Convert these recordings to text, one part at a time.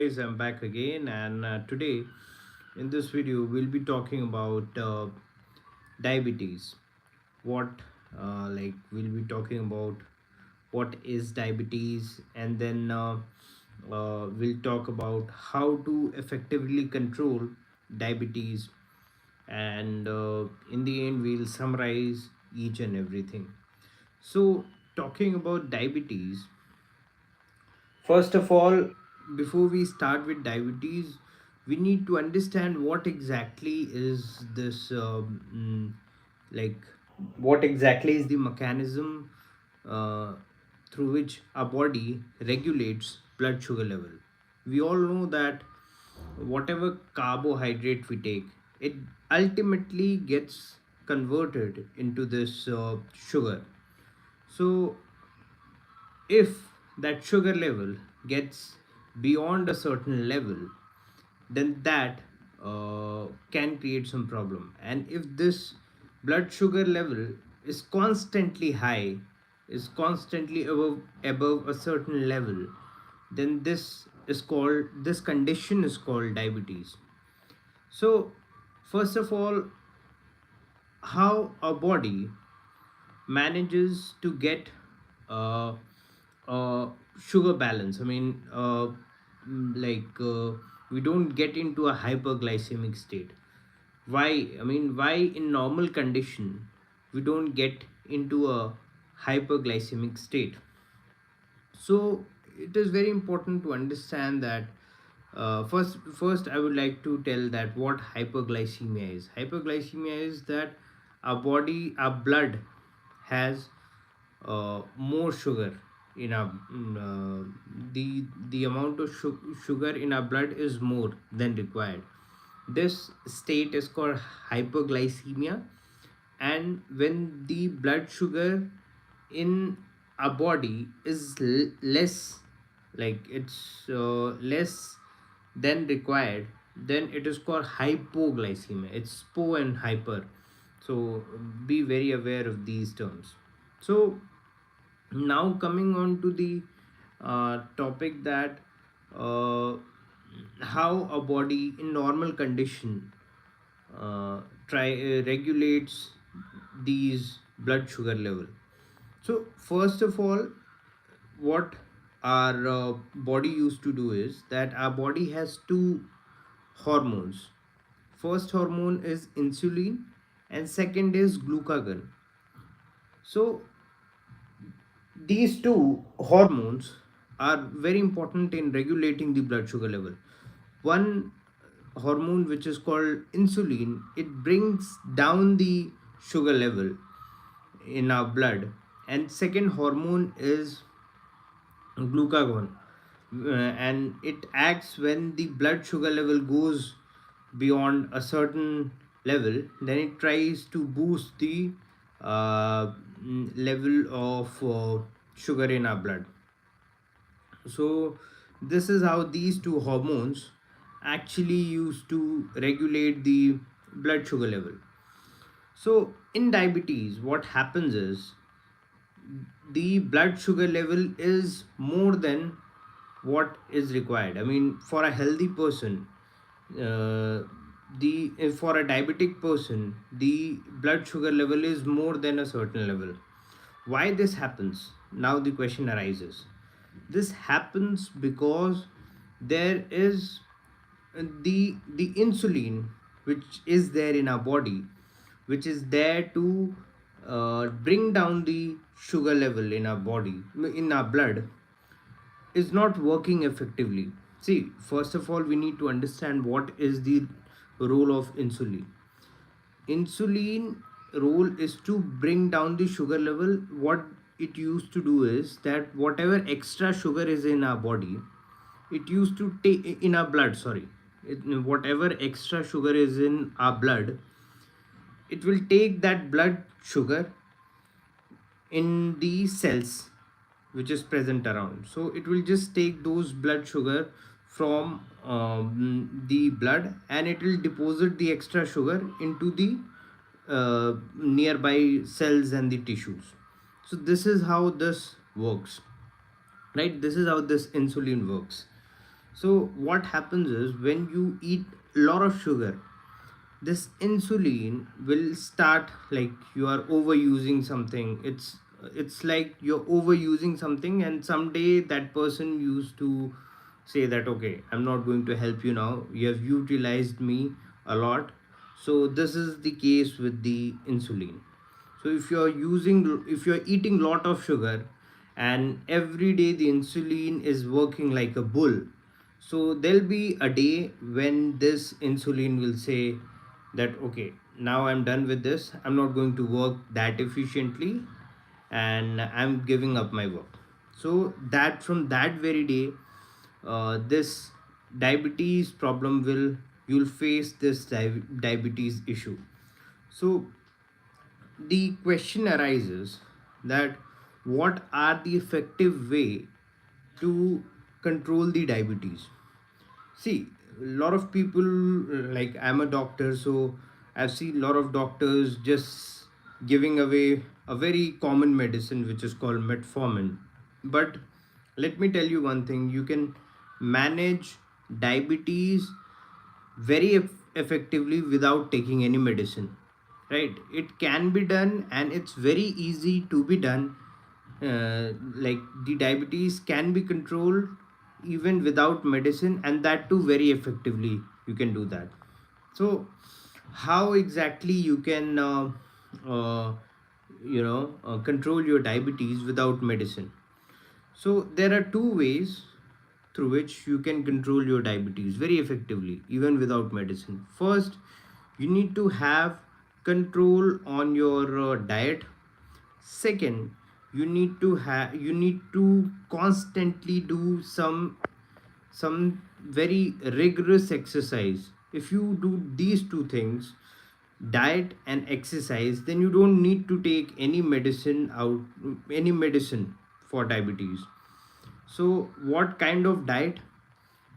Guys, I'm back again, and today in this video we'll be talking about diabetes. What, we'll be talking about what is diabetes, and then we'll talk about how to effectively control diabetes, and in the end, we'll summarize each and everything. So, talking about diabetes, first of all, before we start with diabetes, we need to understand what exactly is this, like, what exactly is the mechanism uh, through which our body regulates blood sugar level. We all know that whatever carbohydrate we take, it ultimately gets converted into this sugar. So, if that sugar level gets beyond a certain level, then that can create some problem. And if this blood sugar level is constantly high, is constantly above a certain level, then this condition is called diabetes. So first of all, how a body manages to get uh, sugar balance. I mean, we don't get into a hyperglycemic state. Why? I mean, why in normal condition we don't get into a hyperglycemic state? So it is very important to understand that first I would like to tell that what hyperglycemia is. Hyperglycemia is that our blood has more sugar in our the amount of sugar in our blood is more than required. This state is called hyperglycemia, and when the blood sugar in a body is less, like it's less than required, then it is called hypoglycemia. It's po and hyper, so be very aware of these terms. So now coming on to the topic that uh, how a body in normal condition try regulates these blood sugar level. So first of all, what our body used to do is that our body has two hormones. First hormone is insulin, and second is glucagon. So these two hormones are very important in regulating the blood sugar level. One hormone, which is called insulin, it brings down the sugar level in our blood, and second hormone is glucagon, and it acts when the blood sugar level goes beyond a certain level. Then it tries to boost the level of sugar in our blood. So this is how these two hormones actually used to regulate the blood sugar level. So in diabetes, what happens is the blood sugar level is more than what is required. I mean, for a healthy person, uh, the if for a diabetic person, the blood sugar level is more than a certain level. Why this happens? Now the question arises. This happens because there is the insulin, which is there in our body, which is there to bring down the sugar level in our body, in our blood, is not working effectively. See, first of all, we need to understand what is the role of insulin. Insulin role is to bring down the sugar level. What it used to do is that whatever extra sugar is in our body, it used to take in our blood, sorry, whatever extra sugar is in our blood, it will take that blood sugar in the cells which is present around. So it will just take those blood sugar from the blood, and it will deposit the extra sugar into the nearby cells and the tissues. So this is how this works, right? This is how this insulin works. So what happens is, when you eat a lot of sugar, this insulin will start, like you are overusing something. It's like you're overusing something, and someday that person used to say that, okay, I'm not going to help you now, you have utilized me a lot. So this is the case with the insulin. So if you're eating lot of sugar, and every day the insulin is working like a bull, so there'll be a day when this insulin will say that, okay, now I'm done with this, I'm not going to work that efficiently, and I'm giving up my work. So that from that very day, this diabetes problem will, you'll face this diabetes issue. So the question arises that, what are the effective way to control the diabetes? See, a lot of people, like I'm a doctor, so I've seen a lot of doctors just giving away a very common medicine which is called metformin. But let me tell you one thing, you can manage diabetes very effectively without taking any medicine, right? It can be done, and it's very easy to be done. Like, the diabetes can be controlled even without medicine, and that too very effectively. You can do that. So how exactly you can uh, control your diabetes without medicine? So there are two ways through which you can control your diabetes very effectively, even without medicine. First, you need to have control on your diet. Second, you need to constantly do some very rigorous exercise. If you do these two things, diet and exercise, then you don't need to take any medicine for diabetes. So what kind of diet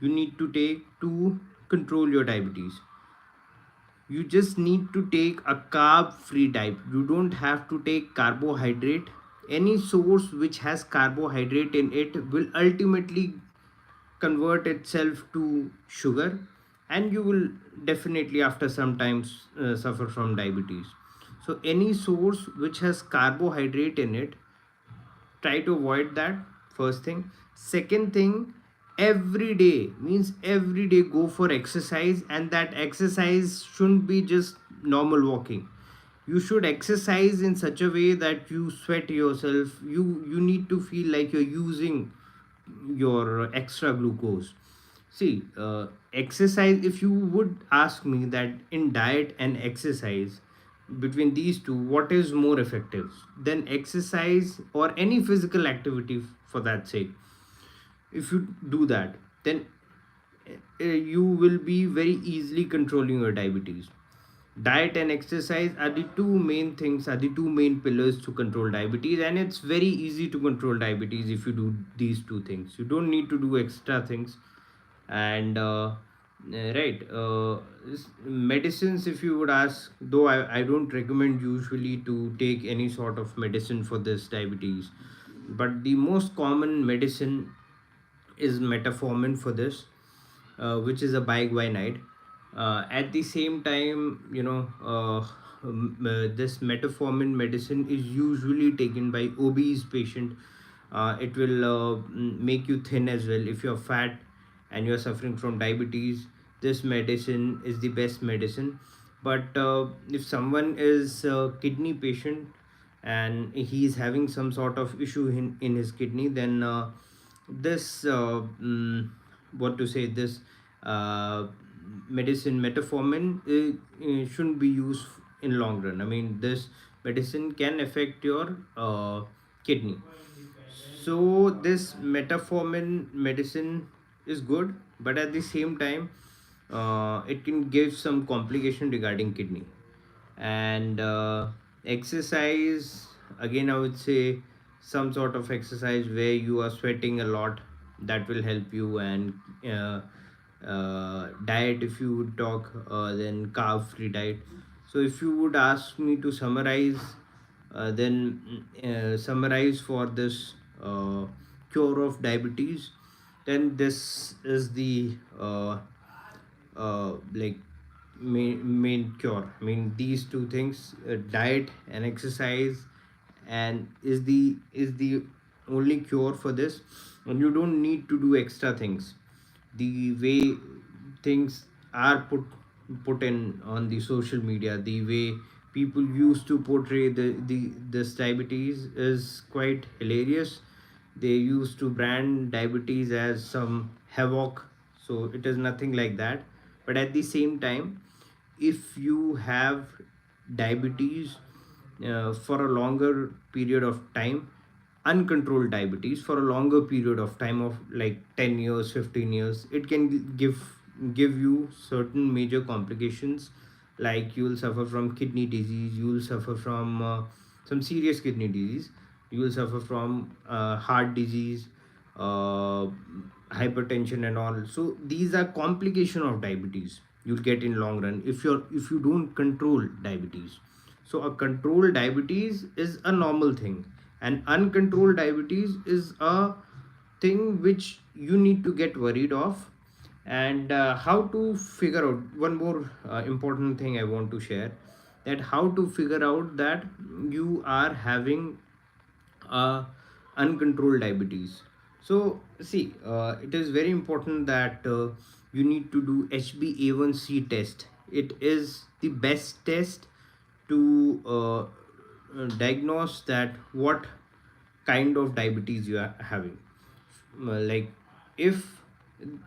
you need to take to control your diabetes? You just need to take a carb free diet. You don't have to take carbohydrate. Any source which has carbohydrate in it will ultimately convert itself to sugar, and you will definitely after some times suffer from diabetes. So any source which has carbohydrate in it, try to avoid that. First thing. Second thing, every day, means every day go for exercise, and that exercise shouldn't be just normal walking. You should exercise in such a way that you sweat yourself. You need to feel like you're using your extra glucose. See, exercise, if you would ask me that in diet and exercise, between these two, what is more effective? Then exercise or any physical activity for that sake, if you do that, then you will be very easily controlling your diabetes. Diet and exercise are the two main things, are the two main pillars to control diabetes, and it's very easy to control diabetes if you do these two things. You don't need to do extra things. And right, medicines, if you would ask, though I don't recommend usually to take any sort of medicine for this diabetes, but the most common medicine is metformin for this, which is a biguanide. At the same time, this metformin medicine is usually taken by obese patient. It will make you thin as well. If you're fat and you're suffering from diabetes, this medicine is the best medicine. But if someone is a kidney patient and he is having some sort of issue in his kidney, then this what to say, this uh, medicine metformin shouldn't be used in long run. I mean, this medicine can affect your kidney. So this metformin medicine is good, but at the same time, it can give some complication regarding kidney. And exercise, again, I would say some sort of exercise where you are sweating a lot, that will help you. And diet, if you would talk, then carb free diet. So if you would ask me to summarize, then summarize for this cure of diabetes, then this is the like main cure. I mean, these two things, diet and exercise, and is the only cure for this. And you don't need to do extra things. The way things are put in on the social media, the way people used to portray the this diabetes is quite hilarious. They used to brand diabetes as some havoc, so it is nothing like that. But at the same time, if you have diabetes for a longer period of time, uncontrolled diabetes for a longer period of time of like 10 years, 15 years, it can give you certain major complications. Like you will suffer from kidney disease, you will suffer from some serious kidney disease, you will suffer from heart disease, uh, hypertension and all. So these are complication of diabetes you'll get in long run if you don't control diabetes. So a controlled diabetes is a normal thing, and uncontrolled diabetes is a thing which you need to get worried of. And how to figure out one more important thing I want to share, that how to figure out that you are having uncontrolled diabetes. So see, it is very important that you need to do HbA1c test. It is the best test to diagnose that what kind of diabetes you are having. Like, if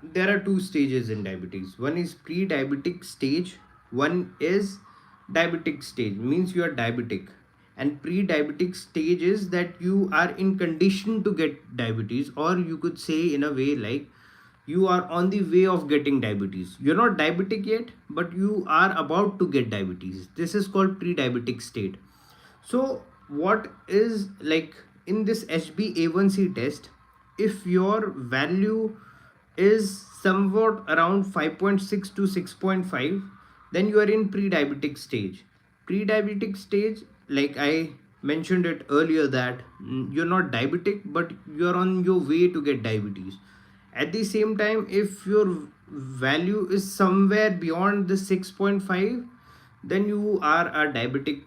there are two stages in diabetes, one is pre-diabetic stage, one is diabetic stage, means you are diabetic. And pre-diabetic stage is that you are in condition to get diabetes, or you could say in a way like you are on the way of getting diabetes. You're not diabetic yet, but you are about to get diabetes. This is called pre-diabetic state. So what is like in this HbA1c test, if your value is somewhat around 5.6 to 6.5, then you are in pre-diabetic stage. Pre-diabetic stage, like I mentioned it earlier, that you're not diabetic but you're on your way to get diabetes. At the same time, if your value is somewhere beyond the 6.5, then you are a diabetic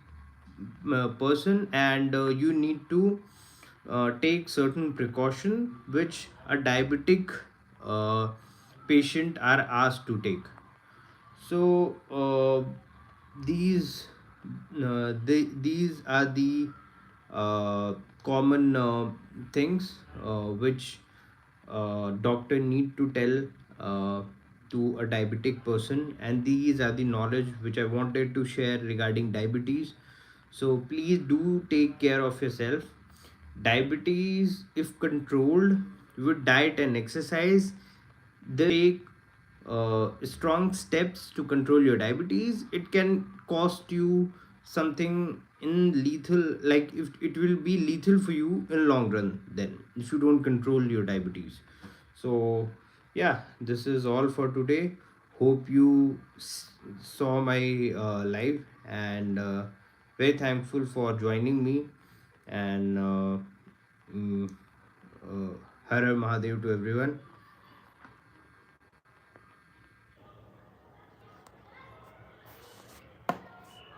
person, and you need to take certain precaution which a diabetic uh, patient are asked to take. So these are the common things which doctor need to tell to a diabetic person, and these are the knowledge which I wanted to share regarding diabetes. So please do take care of yourself. Diabetes, if controlled with diet and exercise, they take strong steps to control your diabetes. It can cost you something in lethal, like if it will be lethal for you in long run then if you don't control your diabetes. So yeah, this is all for today. Hope you saw my live, and very thankful for joining me. And mm, uh, Har Har Mahadev to everyone.